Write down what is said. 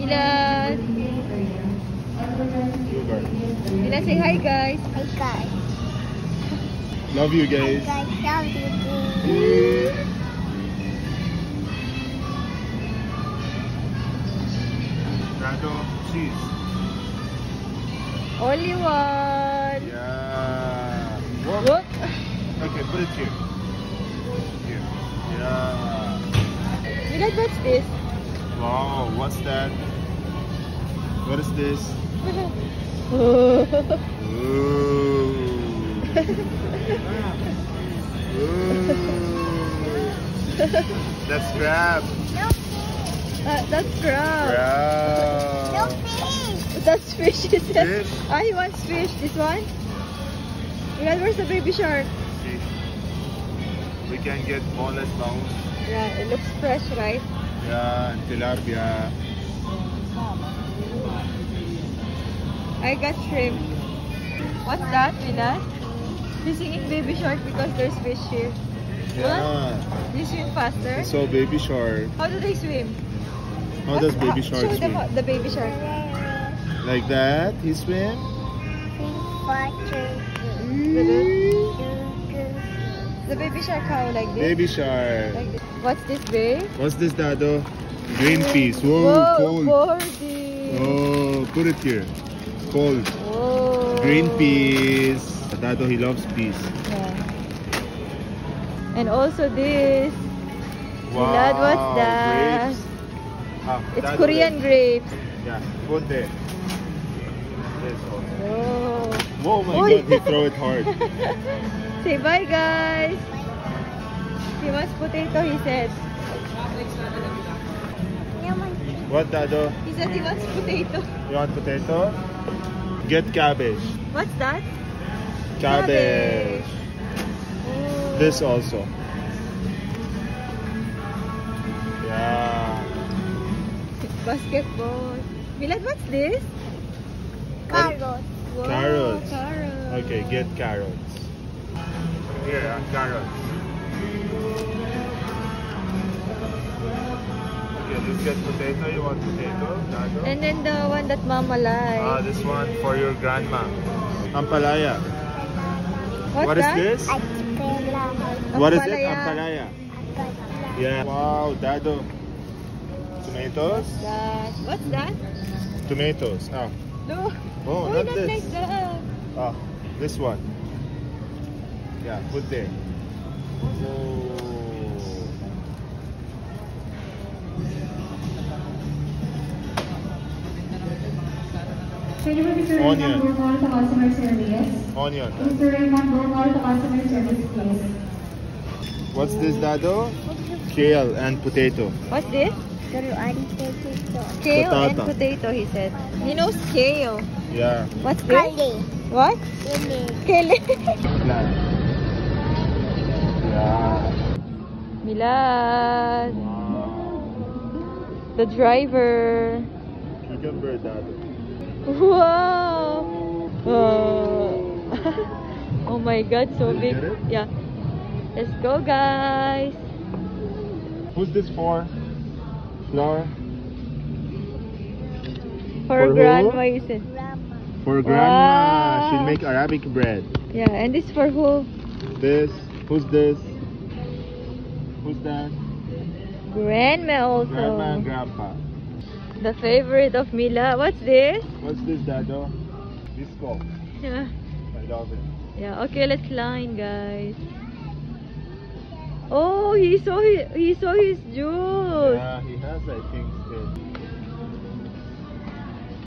Mila. Mila, say hi guys. Hi guys. Love you guys. Hi guys, love you. Dado, cheese. Only one. Yeah. Whoop. Okay, put it here. Here. Yeah. Mila, what's this? Wow, what's that? What is this? Oh. Ooh. Ooh. That's crab. No fish. That's crab. No Crab. fish. That's fish, he said. Fish? Ah, he wants fish. This one? Mila, where's the baby shark? See, we can get boneless bones. Yeah, it looks fresh, right? Yeah, and tilapia. I got shrimp. What's that, Mila? He's singing baby shark because there's fish here. Yeah. They swim faster? So baby shark. How do they swim? How does baby shark Show swim? the baby shark. Like that? He swim? The baby shark how? Like this? Baby shark. Like this. What's this, babe? What's this, Dado? Green peas. Whoa, Whoa, cold. 40. Oh, put it here. Cold. Whoa. Green peas. Dado, he loves peas. Yeah. And also this. Wow. Milad, what's that? Grapes. Ah, It's Dado, Korean grapes. Yeah, put there. This also. Oh. Oh my Uy. god, he throw it hard. Say bye, guys. He wants potato, he said. What, Dado? He said he wants potato. You want potato? Get cabbage. What's that? Cabbage. Oh. This also. Yeah. Basketball. Milad, what's this? Carrots. Wow, Carrots. carrots. Okay, get carrots. Here, carrots. Okay, let's get potato. You want potato, Dado? And then the one that Mama likes. This one for your grandma. Ampalaya. What's What is that? this? Ampela. What is it? Ampalaya. Ampalaya. Yeah. Wow, Dado. Tomatoes? What's that? Tomatoes. Ah. No. Oh, Why not not this. like that? Ah, this one. Yeah, put there. Oh. Can you Mr. Raymond Onion. Burmol to customer service? Onion. Mr. Raymond Burmol to customer service, please. What's this, Dado? Kale and potato. What's this? Kale and Patata. potato, he said. He knows kale. Yeah. What's this? Kale. What? Kale. Plant. Yeah. Milad. Wow. The driver. Cucumber, Dado. Wow. Oh my god, so Did you big. get it? Yeah. Let's go, guys. Who's this for? Flour? For For grandma, who? you said. For grandma. Wow. She'll make Arabic bread. Yeah, and this for who? This. Who's this? Who's that? Grandma also. Grandma and grandpa. The favorite of Mila. What's this? What's this, Dado? Disco. Yeah. I love it. Yeah. Okay, let's line, guys. Oh, he saw his juice. Yeah, he has, I think, still.